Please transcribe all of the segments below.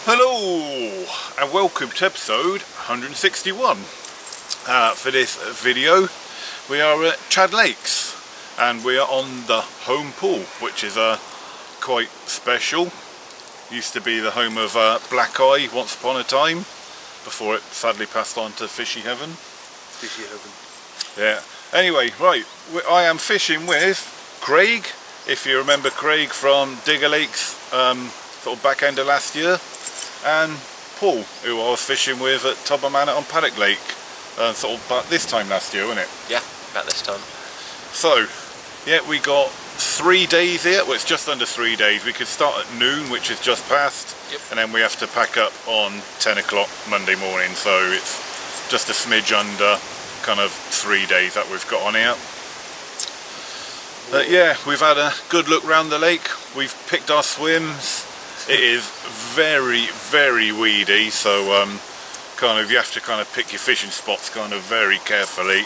Hello and welcome to episode 161. For this video we are at Chad Lakes and we are on the home pool, which is quite special. Used to be the home of Black Eye once upon a time, before it sadly passed on to Fishy Heaven. Fishy Heaven. Yeah. Anyway, right, I am fishing with Craig, if you remember Craig from Digger Lakes, sort of back end of last year, and Paul, who I was fishing with at Tubber Manor on Paddock Lake, sort of about this time last year, wasn't it? Yeah, about this time. So, yeah, we got 3 days here. Well, it's just under 3 days. We could start at noon, which is just past, and then we have to pack up on 10 o'clock Monday morning, so it's just a smidge under kind of 3 days that we've got on here. Yeah, we've had a good look round the lake. We've picked our swims. It is very, very weedy, so kind of you have to kind of pick your fishing spots kind of very carefully.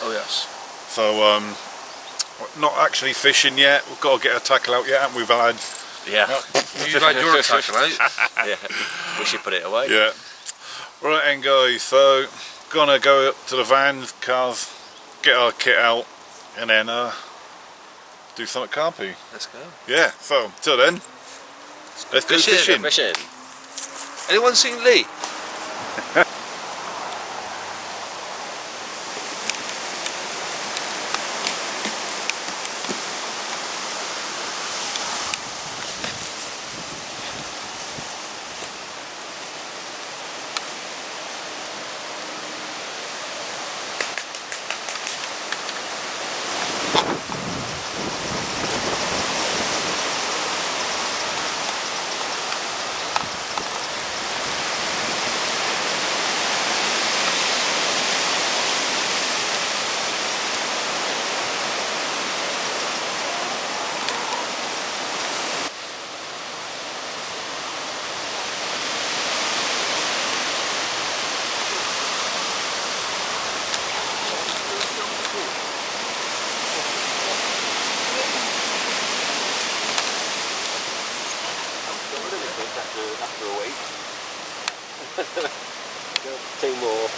Oh yes. So not actually fishing yet. We've got to get our tackle out yet, haven't we, lads? Yeah. You've had your tackle out. Yeah. We should put it away. Yeah. Right then, guys. So gonna go up to the vans, cars, get our kit out, and then do something carpy. Let's go. Yeah. So till then, let's go fishing. Anyone seen Lee? After a week. 2 more.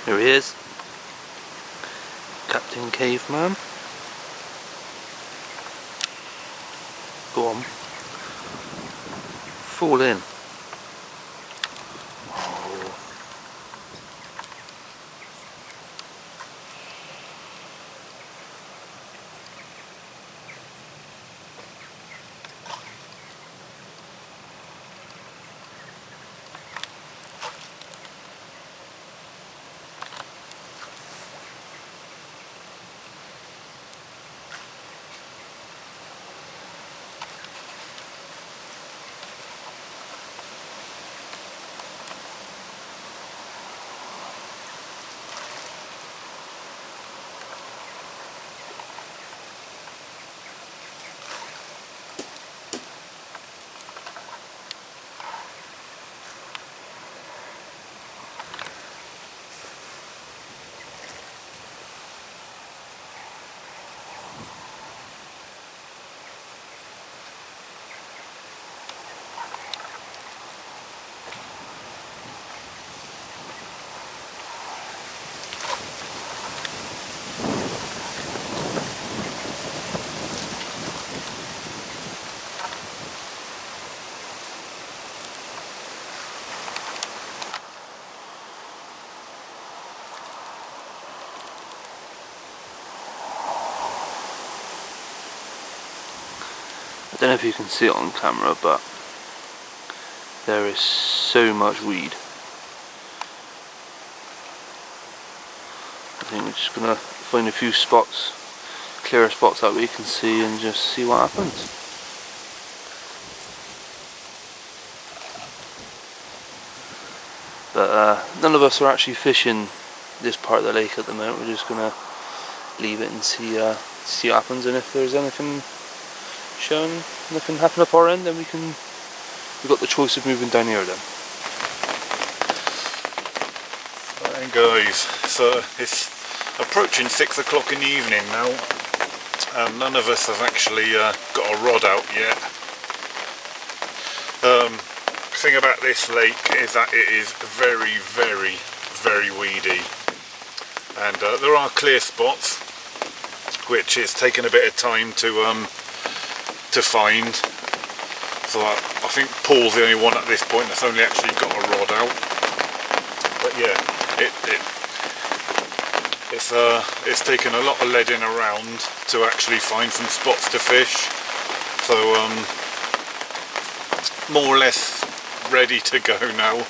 Here he is, Captain Caveman. Go on, fall in. Oh. don't know if you can see it on camera, but there is so much weed. I think we're just gonna find a few spots, clearer spots that we can see, and just see what happens. But none of us are actually fishing this part of the lake at the moment. We're just gonna leave it and see what happens, and if there's anything showing, nothing happen up our end, then we've got the choice of moving down here then. And guys, so it's approaching 6 o'clock in the evening now, and none of us have actually got a rod out yet. The thing about this lake is that it is very, very, very weedy, and there are clear spots which it's taken a bit of time to find. So I think Paul's the only one at this point that's only actually got a rod out. But yeah, it's taken a lot of leading around to actually find some spots to fish. So more or less ready to go now.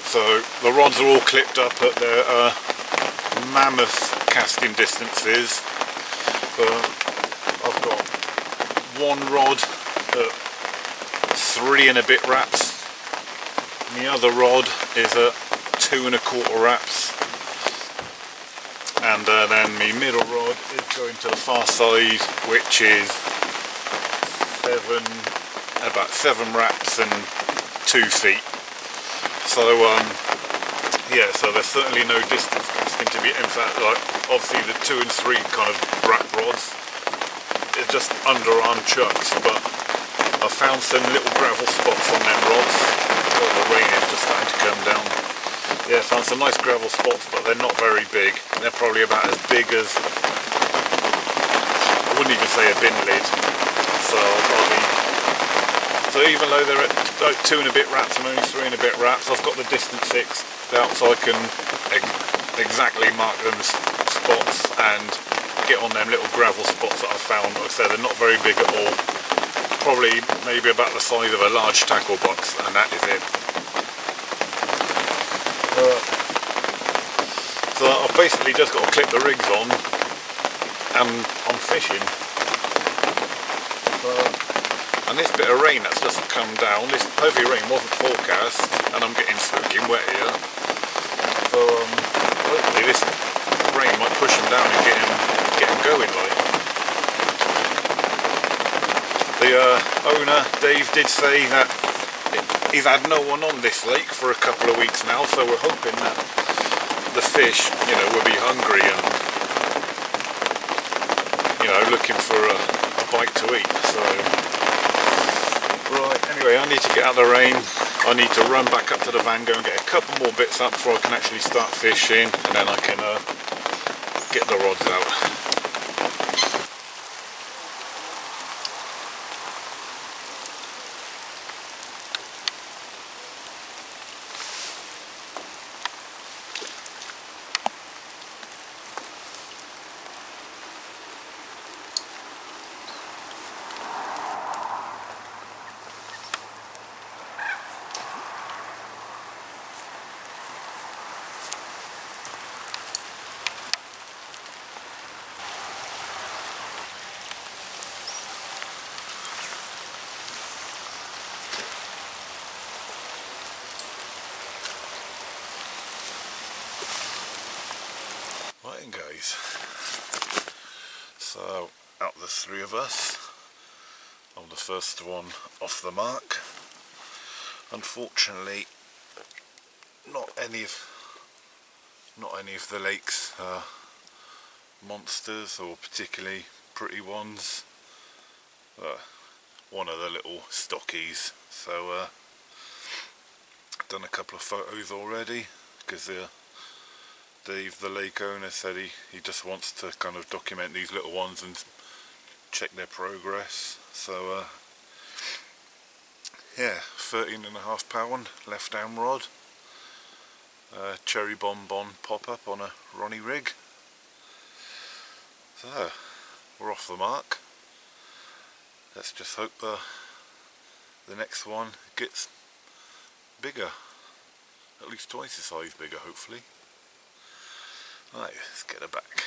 So the rods are all clipped up at their mammoth casting distances. I've got one rod at 3 and a bit wraps, and the other rod is at 2 1/4 wraps, and then my middle rod is going to the far side, which is about 7 wraps and 2 feet. So yeah, so there's certainly no distance casting to be. In fact, like obviously the 2 and 3 kind of wrap rods, it's just underarm chucks, but I found some little gravel spots on them rods. Well, the rain is just starting to come down. Yeah, found some nice gravel spots, but they're not very big. They're probably about as big as, I wouldn't even say a bin lid. So even though they're at like 2 and a bit wraps and only 3 and a bit wraps, I've got the distance fixed out so I can exactly mark them spots and get on them little gravel spots that I've found. Like I said, they're not very big at all. Probably maybe about the size of a large tackle box, and that is it. So I've basically just got to clip the rigs on and I'm fishing. And this bit of rain that's just come down, this heavy rain wasn't forecast, and I'm getting soaking wet here. So hopefully this rain might push him down and get him going like. The owner, Dave, did say that he's had no one on this lake for a couple of weeks now, so we're hoping that the fish, you know, will be hungry and, you know, looking for a bite to eat. So, right, anyway, I need to get out of the rain. I need to run back up to the van, go and get a couple more bits up before I can actually start fishing, and then I can get the rods out. Right then guys, so out of the 3 of us, I'm the first one off the mark. Unfortunately, not any of the lakes are monsters or particularly pretty ones. One of the little stockies, so done a couple of photos already, because Dave, the lake owner, said he just wants to kind of document these little ones and check their progress. So yeah, 13.5 pound left down rod, cherry bonbon pop up on a Ronnie rig. So we're off the mark. let's just hope the next one gets bigger, at least twice the size bigger, hopefully. Right, let's get her back.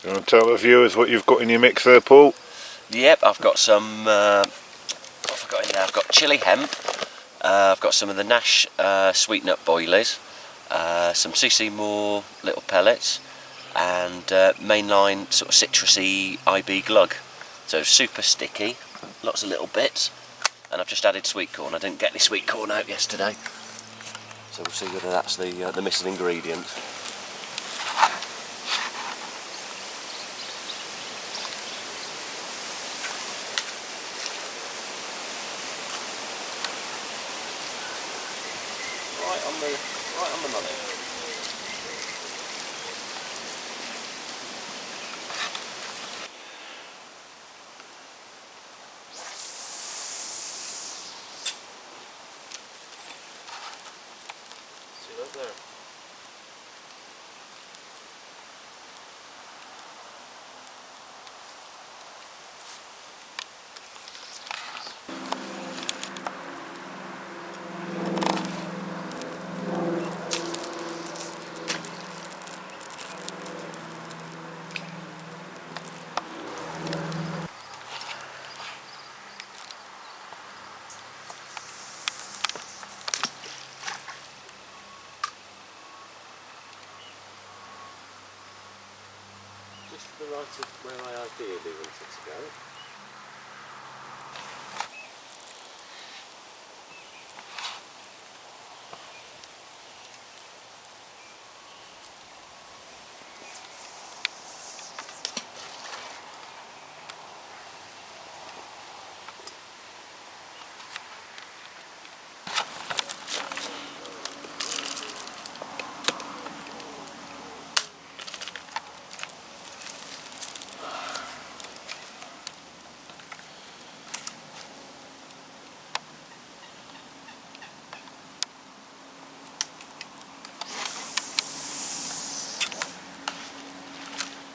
You want to tell the viewers what you've got in your mix there, Paul? Yep, I've got some, what have I got in there? I've got chili hemp, I've got some of the Nash sweet nut boilies, some CC Moore little pellets, and mainline sort of citrusy IB glug. So super sticky, lots of little bits, and I've just added sweet corn. I didn't get any sweet corn out yesterday, so we'll see whether that's the missing ingredient. Right on the money. See that there? Just the right of where I ideally want it to go.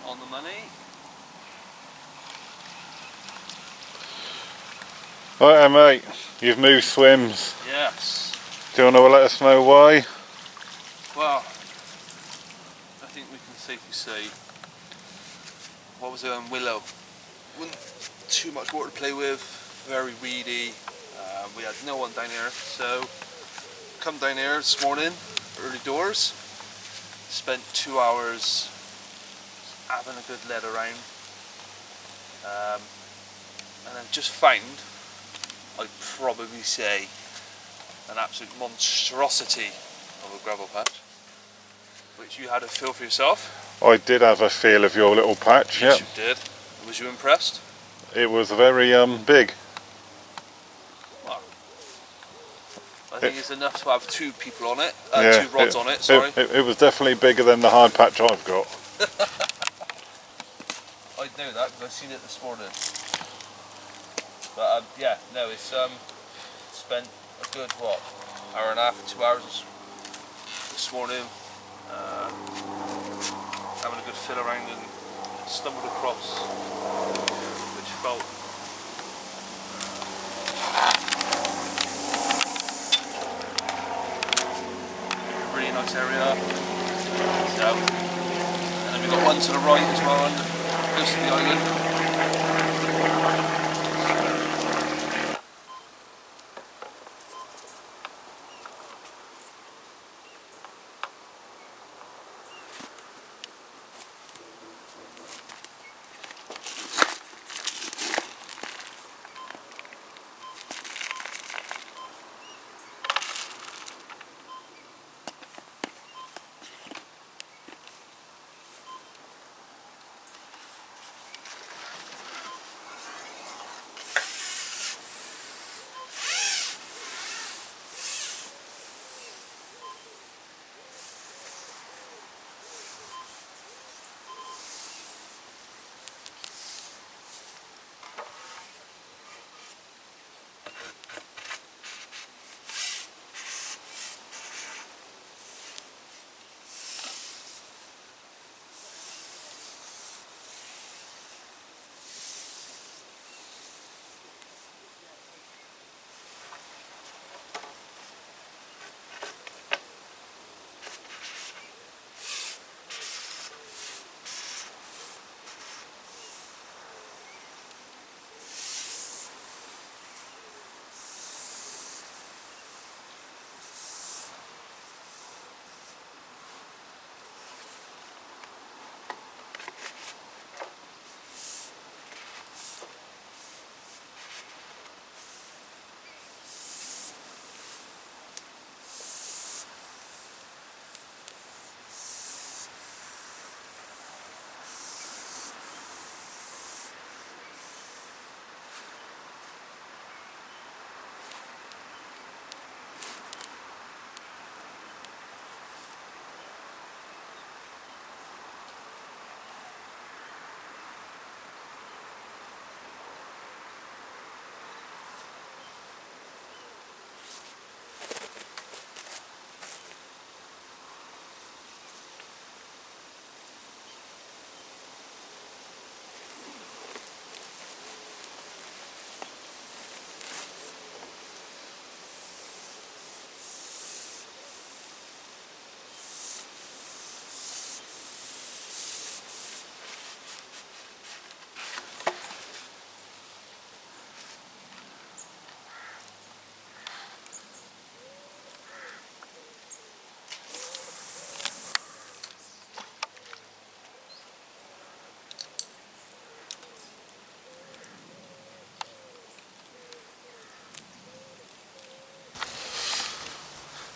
On the money. Right, mate, you've moved swims. Yes. Do you want to let us know why? Well, I think we can safely say, what was it on Willow? Wasn't too much water to play with, very weedy. We had no one down here, so come down here this morning, early doors. Spent 2 hours having a good lead around, and then just found, I'd probably say, an absolute monstrosity of a gravel patch, which you had a feel for yourself. I did have a feel of your little patch, Yes, yep. you did. Was you impressed? It was very big. Well, I think it's enough to have two people on it, Yeah, two rods on it, sorry. It was definitely bigger than the hard patch I've got. I know that because I've seen it this morning. But yeah, no, it's spent a good, what, hour and a half, 2 hours this morning having a good fill around, and stumbled across, which felt a really nice area. So, and then we've got one to the right as well, on the coast of the island.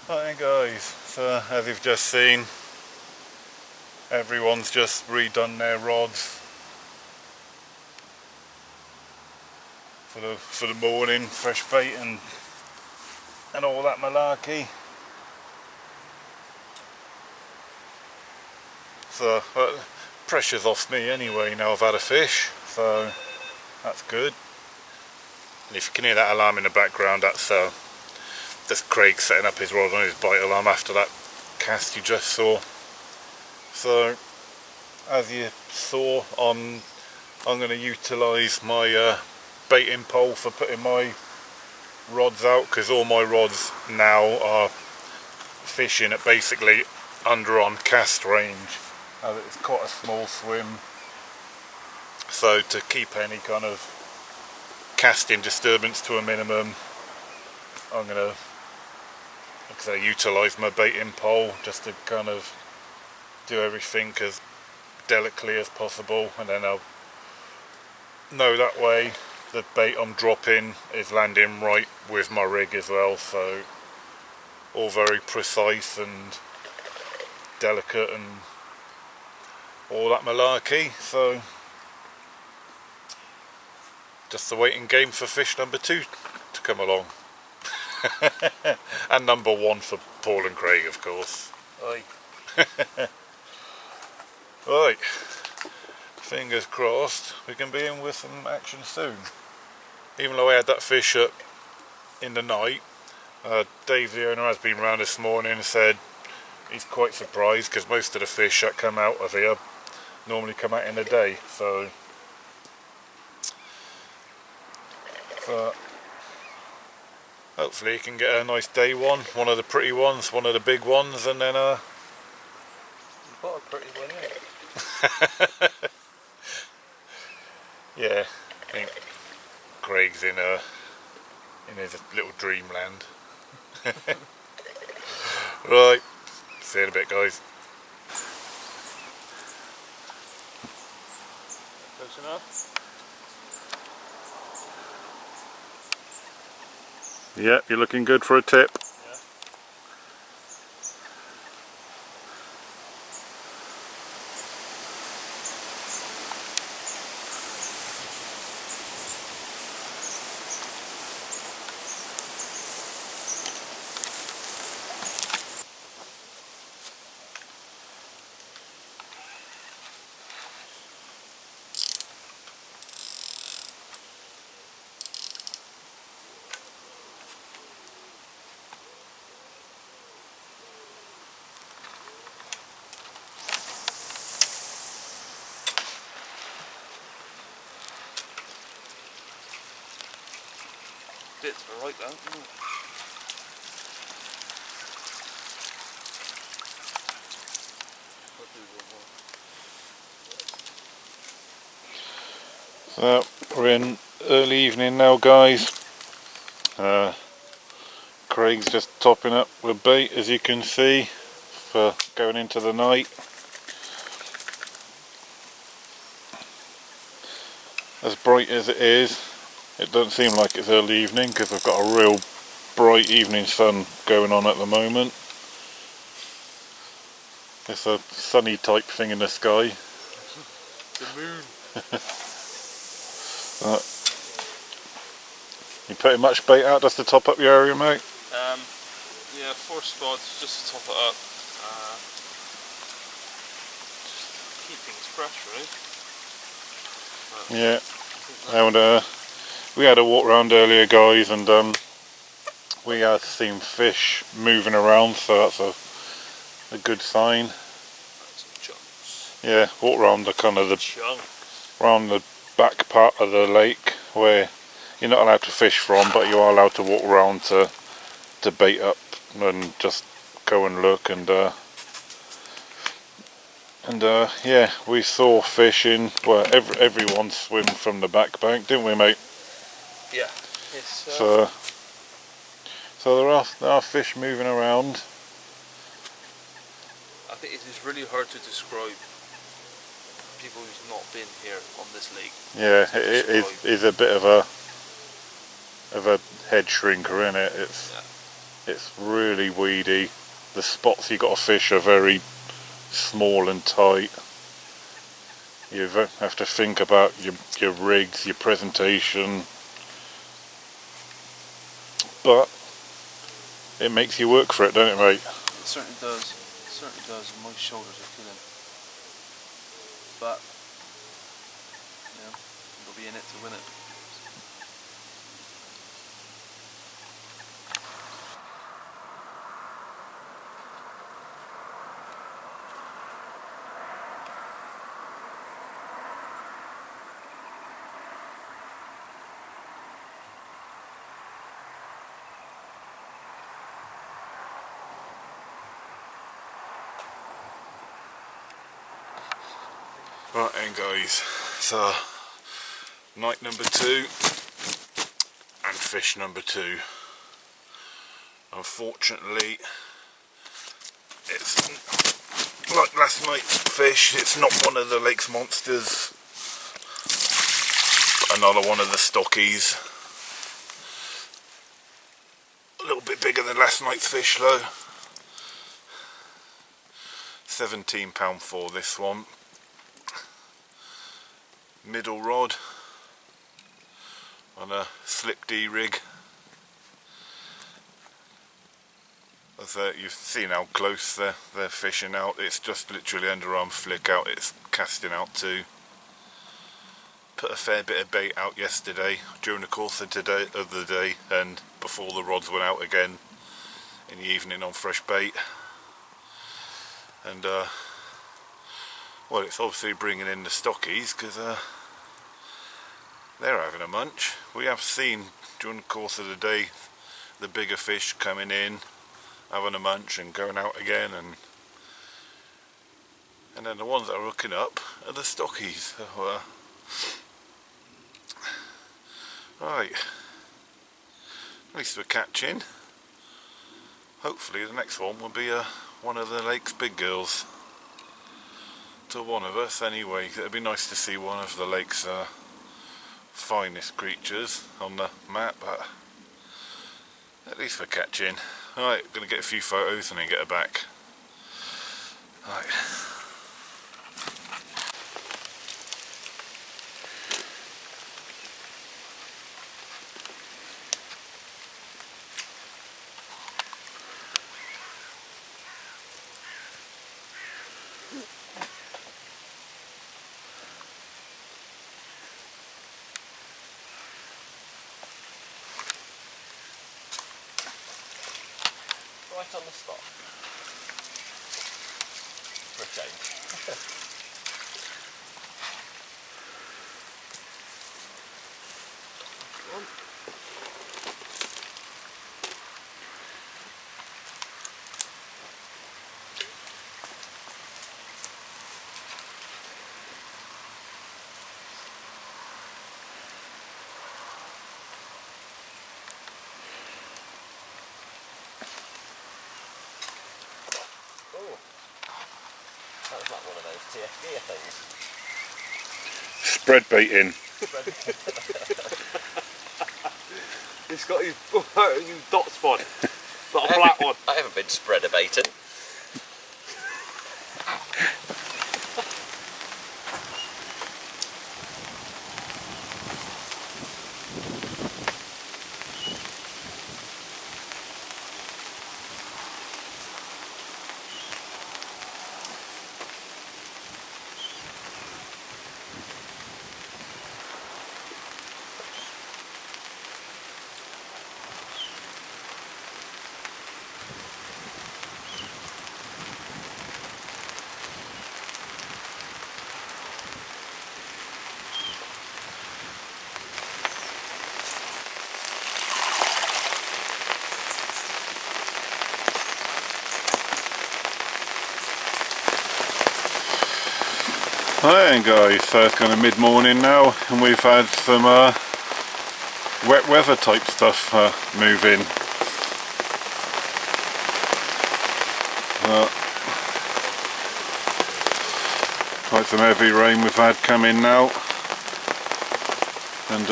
Right guys, so as you've just seen, everyone's just redone their rods for the morning, fresh bait and all that malarkey. So pressure's off me anyway now I've had a fish, so that's good. And if you can hear that alarm in the background, that's Craig setting up his rod on his bite alarm after that cast you just saw. So as you saw, I'm going to utilise my baiting pole for putting my rods out, because all my rods now are fishing at basically under on cast range, as it's quite a small swim. So to keep any kind of casting disturbance to a minimum, I'm going to, like I say, utilise my baiting pole just to kind of do everything as delicately as possible, and then I'll know that way the bait I'm dropping is landing right with my rig as well, so all very precise and delicate and all that malarkey. So just the waiting game for fish number 2 to come along. And number 1 for Paul and Craig, of course. Oi. Right, fingers crossed we can be in with some action soon. Even though I had that fish up in the night, Dave the owner has been round this morning and said he's quite surprised, because most of the fish that come out of here normally come out in the day. So hopefully you can get a nice day one of the pretty ones, one of the big ones, and then You've got a pretty one, yeah. yeah, I think Craig's in his little dreamland. Right, see you in a bit, guys. Close enough? Yep, you're looking good for a tip. Bit to the right though, isn't it? So we're in early evening now, guys. Craig's just topping up with bait, as you can see, for going into the night. As bright as it is, it doesn't seem like it's early evening, because we've got a real bright evening sun going on at the moment. It's a sunny type thing in the sky. The moon. You putting much bait out just to top up your area, mate? Yeah, 4 spots just to top it up. Just keep things fresh, really. Yeah. And we had a walk around earlier, guys, and we have seen fish moving around, so that's a good sign. Some chunks. Yeah, walk around the kind of Chunks. around the back part of the lake where you're not allowed to fish from, but you are allowed to walk around to bait up and just go and look, and yeah, we saw fish in, well, everyone swim from the back bank, didn't we, mate? Yeah. Yes. So there are fish moving around. I think it is really hard to describe people who's not been here on this lake. Yeah, it is a bit of a head shrinker, isn't it? It's really weedy. The spots you got to fish are very small and tight. You have to think about your rigs, your presentation, but it makes you work for it, don't it, mate? It certainly does. It certainly does. My shoulders are killing. But you know, you'll be in it to win it. Right then guys, so night number 2 and fish number 2. Unfortunately, it's like last night's fish, it's not one of the lake's monsters, another one of the stockies. A little bit bigger than last night's fish though. £17 for this one. Middle rod on a slip D rig. As you've seen how close they're fishing out. It's just literally underarm flick out. It's casting out too. Put a fair bit of bait out yesterday during the course of the day, and before the rods went out again in the evening on fresh bait. And well, it's obviously bringing in the stockies because they're having a munch. We have seen during the course of the day the bigger fish coming in, having a munch and going out again, and then the ones that are hooking up are the stockies. So, right, at least we're catching. Hopefully the next one will be one of the lake's big girls. To one of us anyway. It'd be nice to see one of the lake's finest creatures on the map, but at least we're catching. Right, gonna get a few photos and then get her back. Right. Right on the spot. For a change. That was like one of those TF gear things. Spread baiting. He's got his dot spot, but a black one. I haven't been spreader baiting. Right then guys, so it's kind of mid-morning now and we've had some wet weather type stuff move in. Quite some heavy rain we've had come in now, and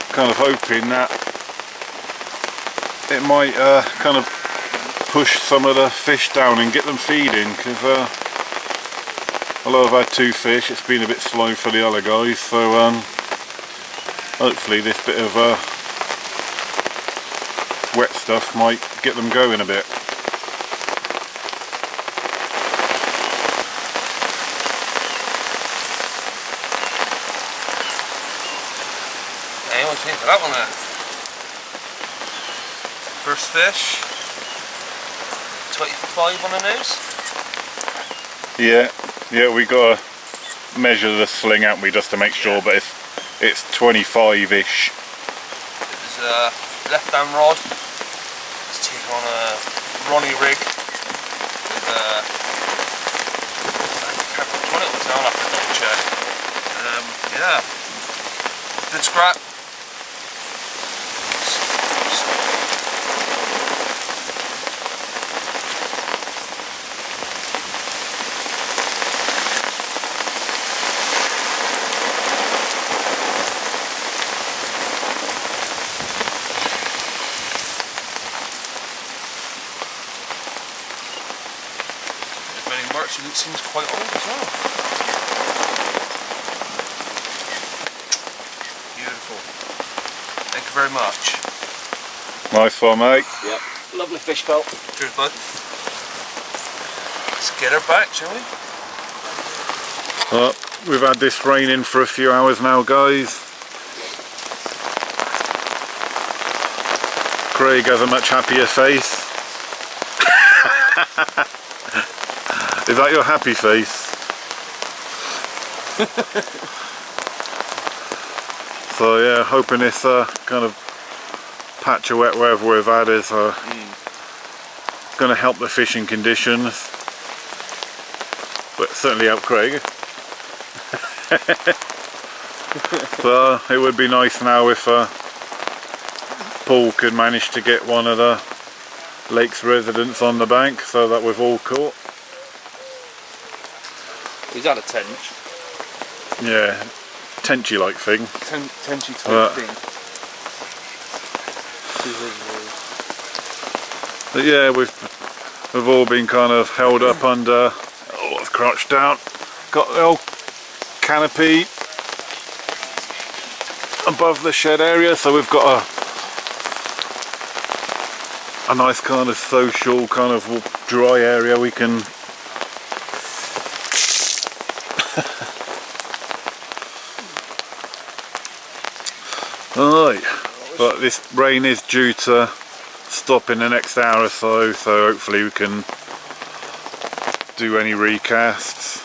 kind of hoping that it might kind of push some of the fish down and get them feeding, because although I've had 2 fish, it's been a bit slow for the other guys, so hopefully this bit of wet stuff might get them going a bit. Hey, what do you think of that one there? First fish, 25 on the nose. Yeah, we got to measure the sling, haven't we, just to make sure, but it's 25-ish. It's a left-hand rod. Let's take on a Ronnie rig with I can't remember which one it was now, I'll have to double check. Yeah, good scrap. It seems quite old as well. Beautiful. Thank you very much. Nice one, mate. Yep, lovely fish pelt. Cheers, bud. Let's get her back, shall we? Well, we've had this raining for a few hours now, guys. Craig has a much happier face. Is that your happy face? So yeah, hoping this kind of patch of wet weather we've had is going to help the fishing conditions, but certainly help Craig. So it would be nice now if Paul could manage to get one of the lake's residents on the bank so that we've all caught. He's had a tench. Yeah, tenchy like thing. Tenchy type thing. But yeah, we've all been kind of held up under. Oh, I've crouched down. Got the old canopy above the shed area, so we've got a nice kind of social kind of dry area we can. Alright, but this rain is due to stop in the next hour or so, so hopefully we can do any recasts.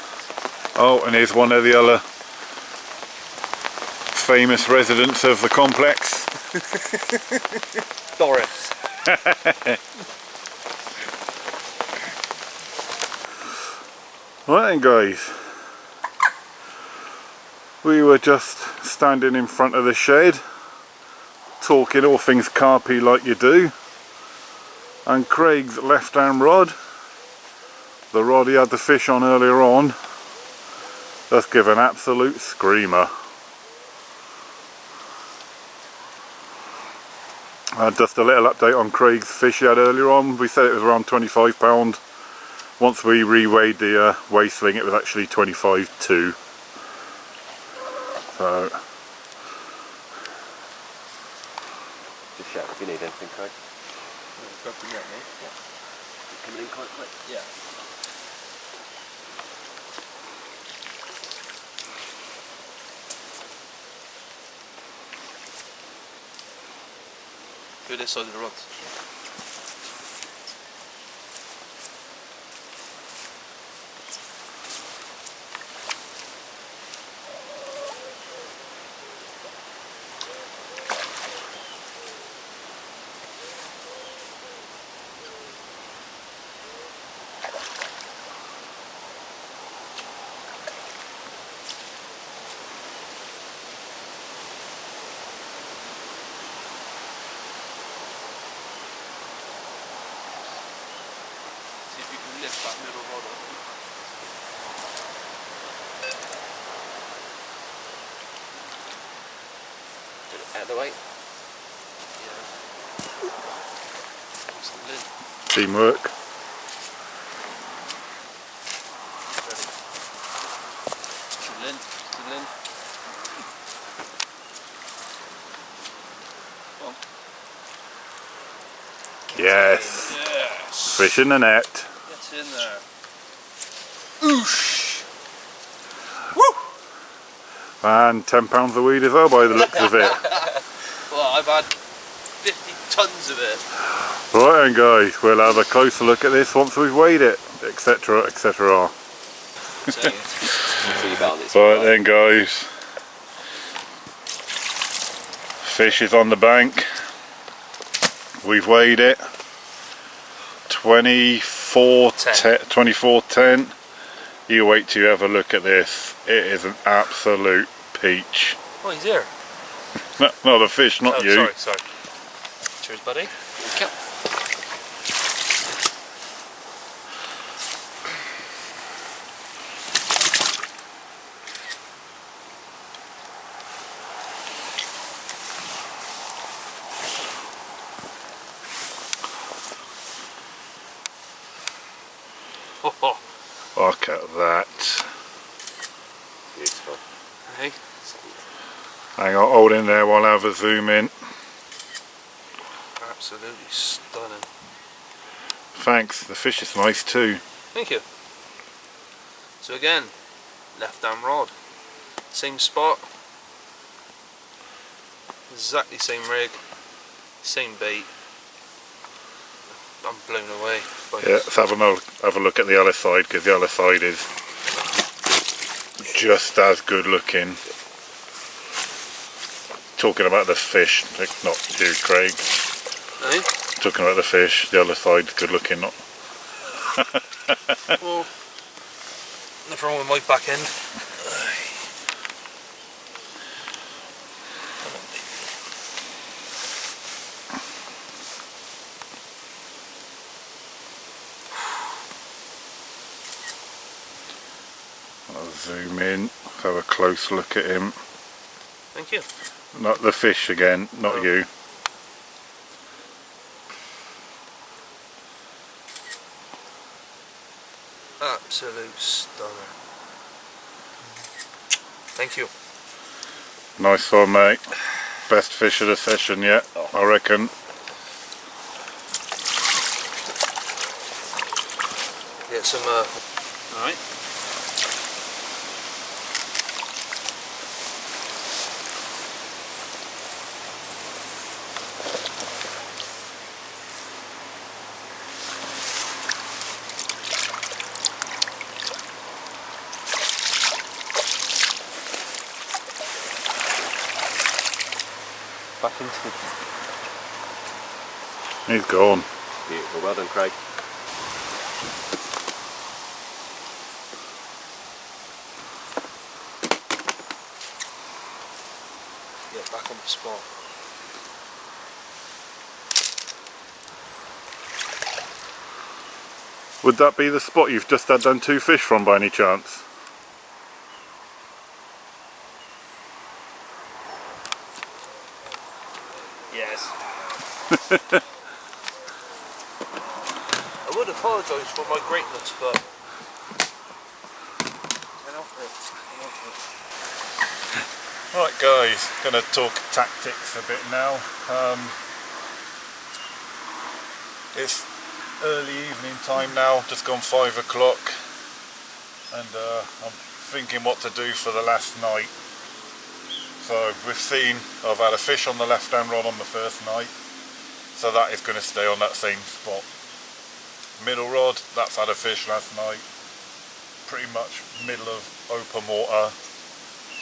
Oh, and here's one of the other famous residents of the complex. Doris. Right then, guys, we were just standing in front of the shed talking all things carpy like you do, and Craig's left hand rod, the rod he had the fish on earlier on, let's give an absolute screamer. Just a little update on Craig's fish he had earlier on. We said it was around 25 pound. Once we reweighed the weigh sling, it was actually 25.2. So Just shout if you need anything, Craig. Yeah. Coming in quite quick. Yeah. Go this side of the rods. Lift that middle rod up. Get it out of the way. Yeah. Teamwork. Yes. Yes. Fish in the net. Get in there. Oosh. And £10 a weed as well by the looks of it. Well, I've had 50 tons of it. Right then guys, we'll have a closer look at this once we've weighed it, etc, etc. Right then guys, fish is on the bank, we've weighed it, 24.10. You wait till you have a look at this, it is an absolute peach. Oh, he's here. No, the fish, not you. Sorry. Cheers, buddy. Okay. Look at that. Beautiful. Hey. Hang on, hold in there while I have a zoom in. Absolutely stunning. Thanks, the fish is nice too. Thank you. So again, left arm rod, same spot, exactly same rig, same bait. I'm blown away. Yeah, let's have a look at the other side, because the other side is just as good looking. Talking about the fish, not you, Craig. Eh? Talking about the fish, the other side's good looking, not. Well, nothing wrong with my back end. I'll zoom in, have a close look at him. Thank you. Not the fish again, not you. Absolute stunner. Thank you. Nice one, mate. Best fish of the session yet, I reckon. Get some, alright. Back into it. He's gone. Beautiful, well done, Craig. Yeah, back on the spot. Would that be the spot you've just had done 2 fish from by any chance? Yes. I would apologise for my greatness, but Right guys, gonna talk tactics a bit now. It's early evening time now, just gone 5 o'clock, and I'm thinking what to do for the last night. So we've seen, I've had a fish on the left hand rod on the first night, so that is going to stay on that same spot. Middle rod, that's had a fish last night, pretty much middle of open water,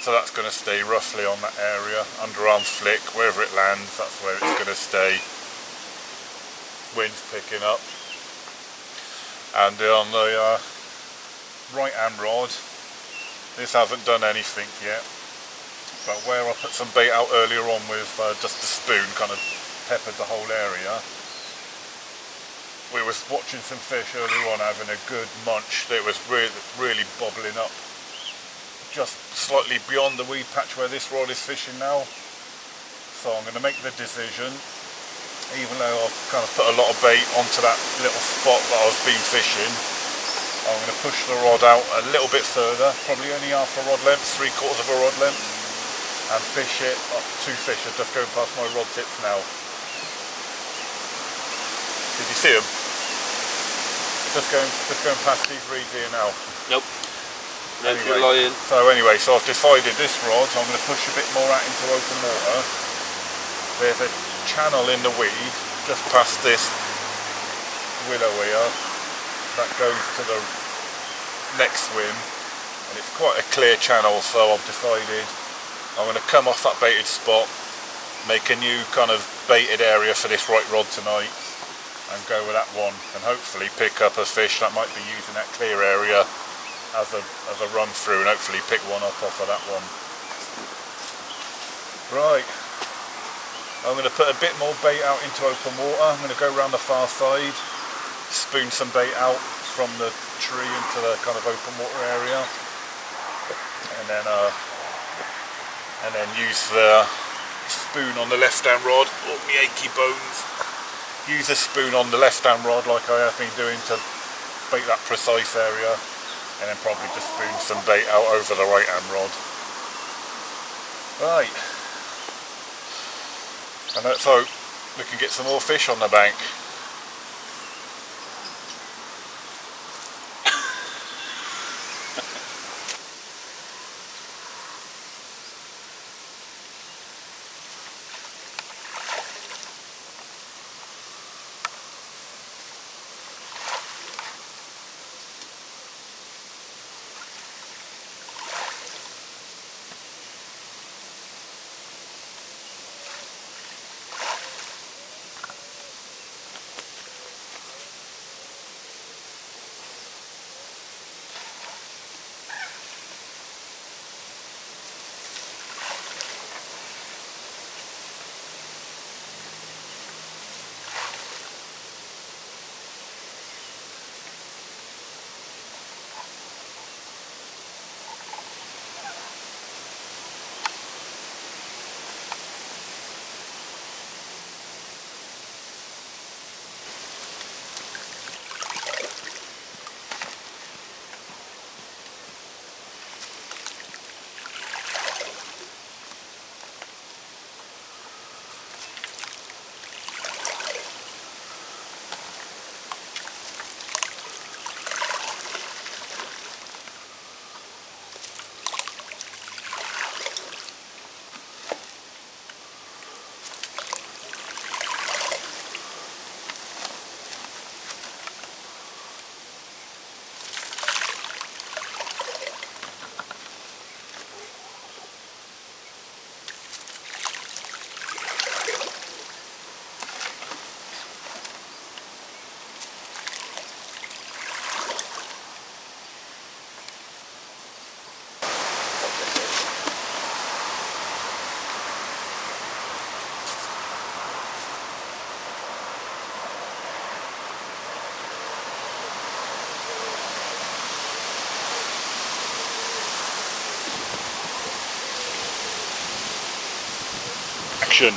so that's going to stay roughly on that area. Underarm flick, wherever it lands, that's where it's going to stay. Wind's picking up. And on the right hand rod, this hasn't done anything yet, but where I put some bait out earlier on with just a spoon, kind of peppered the whole area, we was watching some fish earlier on having a good munch. It was really bobbling up just slightly beyond the weed patch where this rod is fishing now. So I'm going to make the decision even though I've kind of put a lot of bait onto that little spot that I've been fishing, I'm going to push the rod out a little bit further, probably only half a rod length, 3/4 of a rod length, and fish it. Two fish are just going past my rod tips now. Did you see them? Just going past these reeds here now. Nope. Anyway, so I've decided this rod I'm going to push a bit more out into open water. There's a channel in the weed just past this willow here that goes to the next swim, and it's quite a clear channel, so I've decided I'm going to come off that baited spot, make a new kind of baited area for this right rod tonight, and go with that one, and hopefully pick up a fish that might be using that clear area as a run through, and hopefully pick one up off of that one. Right, I'm going to put a bit more bait out into open water. I'm going to go around the far side, spoon some bait out from the tree into the kind of open water area, and then use the spoon on the left hand rod. Oh, me achy bones. Use a spoon on the left hand rod like I have been doing to bait that precise area, and then probably just spoon some bait out over the right hand rod. Right, and let's hope we can get some more fish on the bank. Action.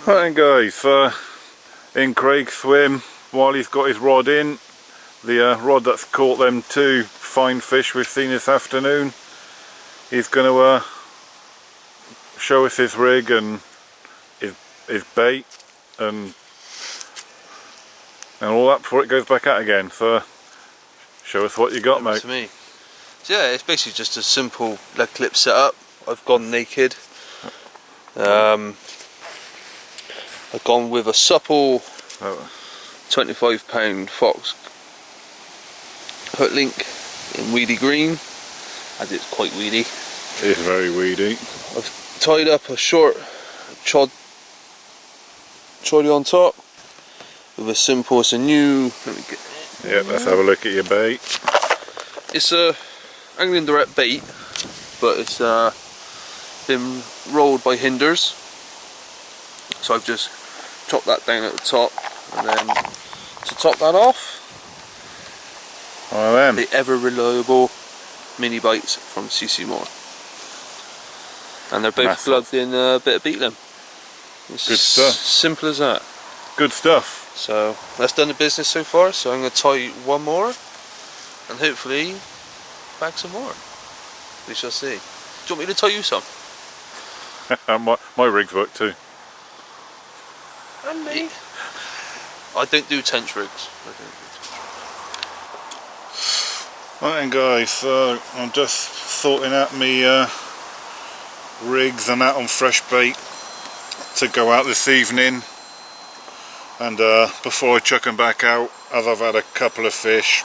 Right then guys, in Craig's swim, while he's got his rod in, the rod that's caught them two fine fish we've seen this afternoon, he's going to show us his rig and his bait, and and all that before it goes back out again. So show us what you got, mate. To me. So yeah, it's basically just a simple lead clip setup. I've gone naked. I've gone with a supple 25-pound Fox hook link in weedy green, as it's quite weedy. It's very weedy. I've tied up a short troddy on top with a simple, it's a new, let me get it. Yep, let's have a look at your bait. It's a angling direct bait, but it's been rolled by hinders, so I've just chopped that down at the top, and then to top that off, the ever reliable mini bites from CC Moore, and they're both plugged in a bit of beetling. It's good stuff. Simple as that. Good stuff. So that's done the business so far, so I'm going to tie one more and hopefully bag some more. We shall see. Do you want me to tie you some? my rigs work too. And me. I don't do tench rigs. Right then guys, so I'm just sorting out me rigs and that on fresh bait to go out this evening, and before I chuck them back out, as I've had a couple of fish,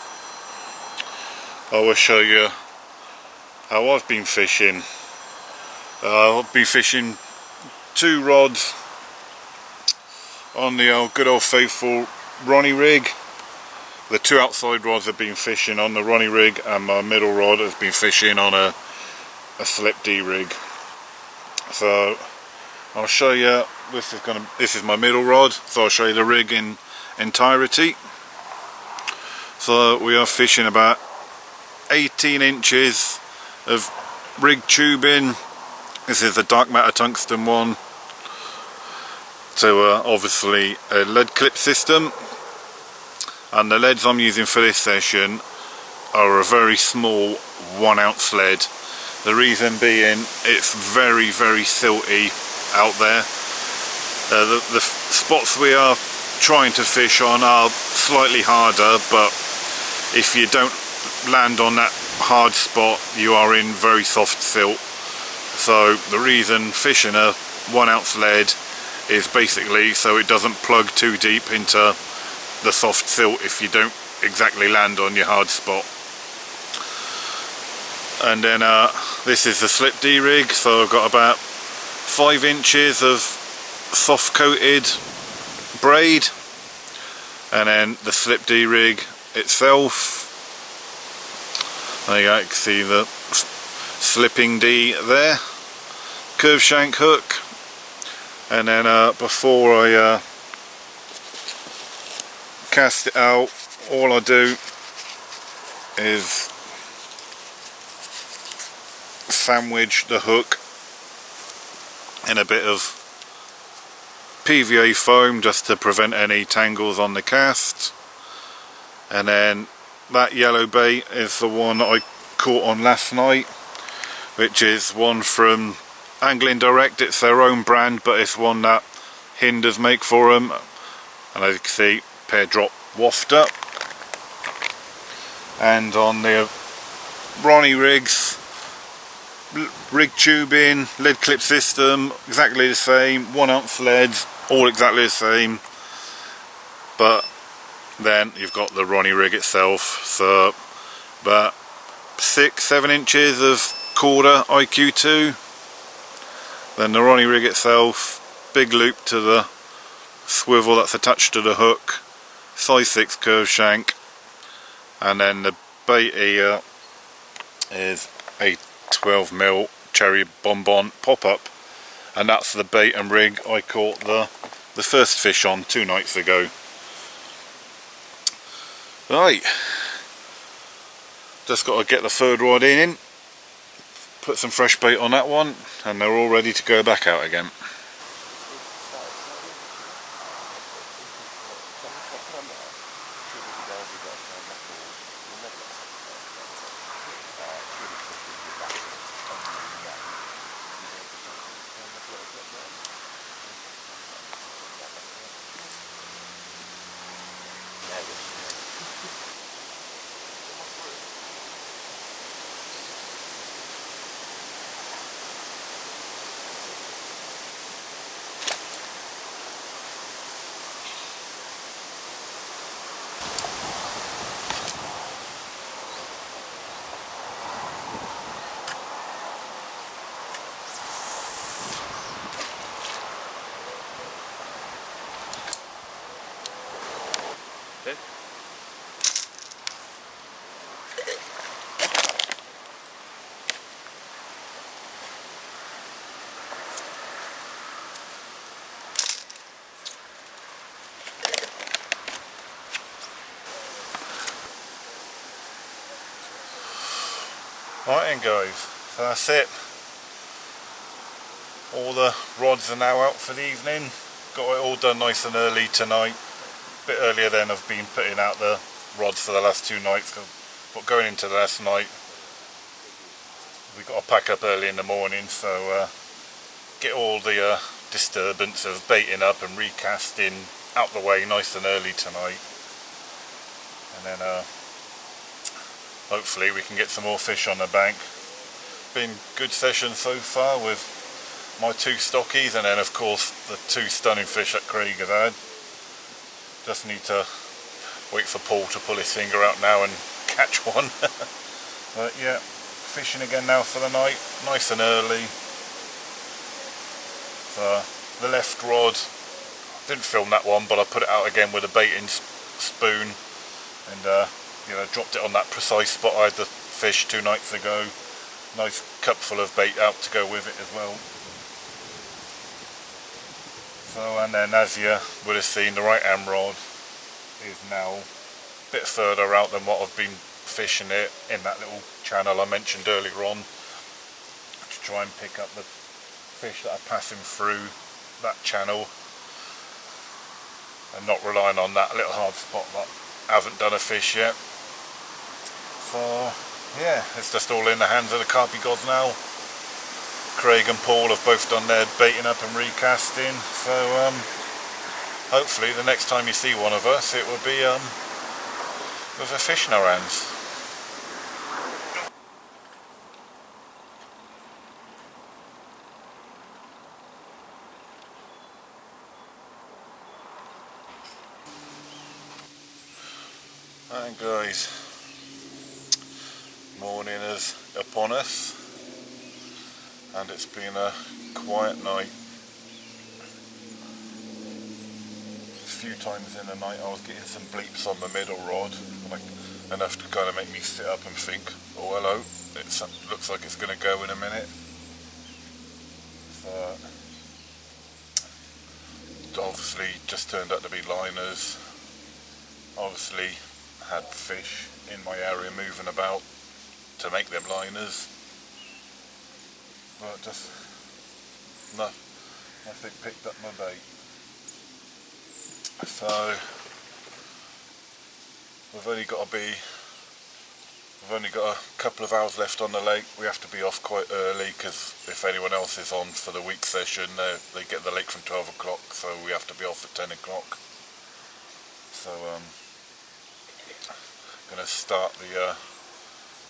I will show you how I've been fishing. I've been fishing 2 rods on the good old faithful Ronnie rig. The 2 outside rods have been fishing on the Ronnie rig, and my middle rod has been fishing on a slip D rig. So I'll show you, this is my middle rod, so I'll show you the rig in entirety. So we are fishing about 18 inches of rig tubing. This is the dark matter tungsten one. So obviously a lead clip system, and the leads I'm using for this session are a very small 1 ounce lead. The reason being, it's very silty out there. The spots we are trying to fish on are slightly harder, but if you don't land on that hard spot, you are in very soft silt. So the reason fishing a 1 ounce lead is basically so it doesn't plug too deep into the soft silt if you don't exactly land on your hard spot. And then this is the slip D rig, so I've got about 5 inches of soft coated braid, and then the slip D rig itself. There you go, you can see the slipping D there, curve shank hook, and then before I cast it out, all I do is sandwich the hook in a bit of PVA foam just to prevent any tangles on the cast. And then that yellow bait is the one that I caught on last night, which is one from Angling Direct. It's their own brand, but it's one that Hinders make for them, and as you can see, pair drop wafter. And on the Ronnie rigs, rig tubing, lead clip system, exactly the same, 1 ounce leads, all exactly the same, but then you've got the Ronnie rig itself, so about 6-7 inches of quarter IQ2, then the Ronnie rig itself, big loop to the swivel that's attached to the hook, size 6 curve shank, and then the bait here is a 12mm cherry bonbon pop-up, and that's the bait and rig I caught the first fish on 2 nights ago. Right, just got to get the third rod in, put some fresh bait on that one, and they're all ready to go back out again. Okay. Right then guys, so that's it. All the rods are now out for the evening. Got it all done nice and early tonight. A bit earlier than I've been putting out the rods for the last 2 nights. But going into the last night, we got to pack up early in the morning, so get all the disturbance of baiting up and recasting out the way nice and early tonight. And then hopefully we can get some more fish on the bank. Been good session so far with my 2 stockies, and then of course the 2 stunning fish that Craig has had. Just need to wait for Paul to pull his finger out now and catch one. But yeah, fishing again now for the night, nice and early. The left rod, didn't film that one, but I put it out again with a baiting spoon, and you know, dropped it on that precise spot I had the fish 2 nights ago. Nice cup full of bait out to go with it as well. So, and then as you would have seen, the right hand rod is now a bit further out than what I've been fishing it in that little channel I mentioned earlier on, to try and pick up the fish that are passing through that channel and not relying on that little hard spot that haven't done a fish yet. So yeah, it's just all in the hands of the carpy gods now. Craig and Paul have both done their baiting up and recasting, so hopefully the next time you see one of us it will be with a fish in our hands. And guys, morning is upon us, and it's been a quiet night. A few times in the night I was getting some bleeps on the middle rod, like enough to kind of make me sit up and think, oh hello, it looks like it's going to go in a minute. So, obviously just turned out to be liners. Obviously had fish in my area moving about to make them liners, but just nothing picked up my bait. So we've only got a couple of hours left on the lake. We have to be off quite early because if anyone else is on for the week session, they get the lake from 12 o'clock, so we have to be off at 10 o'clock. So going to start the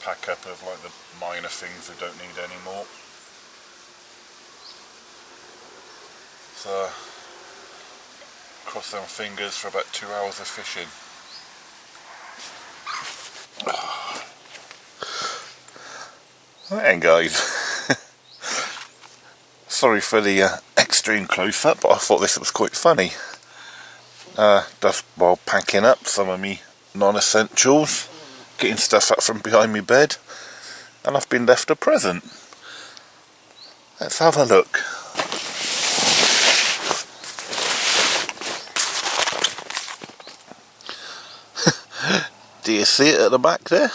pack up of like the minor things we don't need anymore. So cross our fingers for about 2 hours of fishing. Right guys, sorry for the extreme close-up, but I thought this was quite funny. Just while packing up some of me non-essentials, getting stuff up from behind my bed, and I've been left a present. Let's have a look. Do you see it at the back there?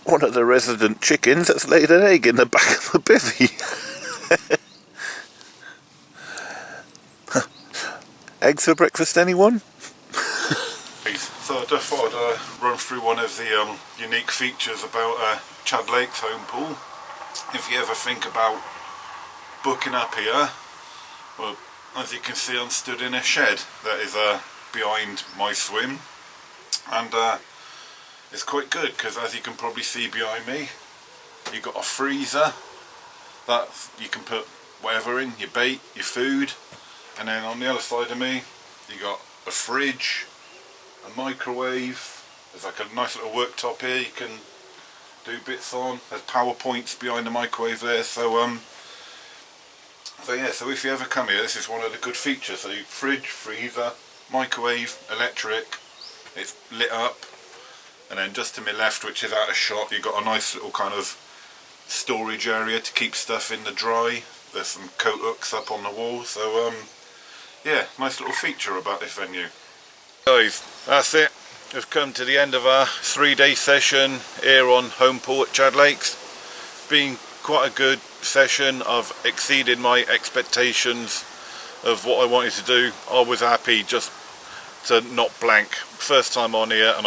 One of the resident chickens that's laid an egg in the back of the bivvy. Eggs for breakfast, anyone? So I just thought I'd run through one of the unique features about Chad Lake's home pool. If you ever think about booking up here, well, as you can see, I'm stood in a shed that is behind my swim, and it's quite good because, as you can probably see behind me, you've got a freezer that you can put whatever in, your bait, your food, and then on the other side of me you got a fridge, a microwave. There's like a nice little worktop here you can do bits on. There's PowerPoints behind the microwave there, so yeah, so if you ever come here, this is one of the good features. So fridge, freezer, microwave, electric, it's lit up, and then just to my left, which is out of shot, you've got a nice little kind of storage area to keep stuff in the dry. There's some coat hooks up on the wall, so yeah, nice little feature about this venue. Guys, that's it. We've come to the end of our 3-day session here on Home Pool at Chad Lakes. Been quite a good session. I've exceeded my expectations of what I wanted to do. I was happy just to not blank. First time on here, and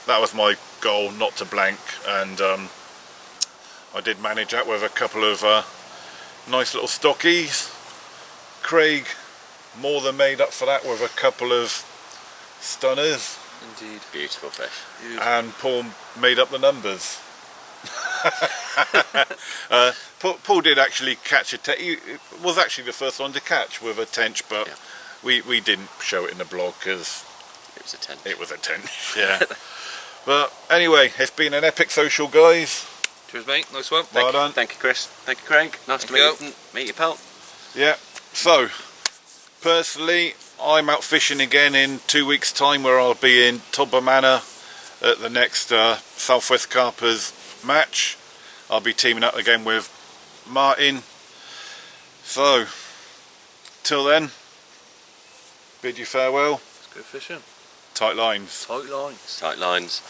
that was my goal, not to blank, and I did manage that with a couple of nice little stockies. Craig more than made up for that with a couple of stunners. Indeed. Beautiful fish. Beautiful. And Paul made up the numbers. Paul did actually catch a tench. He was actually the first one to catch with a tench, but yeah, we didn't show it in the blog because it was a tench. It was a tench, yeah. But anyway, it's been an epic social, guys. Cheers, mate. Nice one. Well done. Thank you, Chris. Thank you, Craig. Nice to meet you, pal. Yeah. So, personally, I'm out fishing again in 2 weeks' time, where I'll be in Tobber Manor at the next Southwest Carpers match. I'll be teaming up again with Martin. So, till then, bid you farewell. Let's go fishing. Tight lines. Tight lines. Tight lines.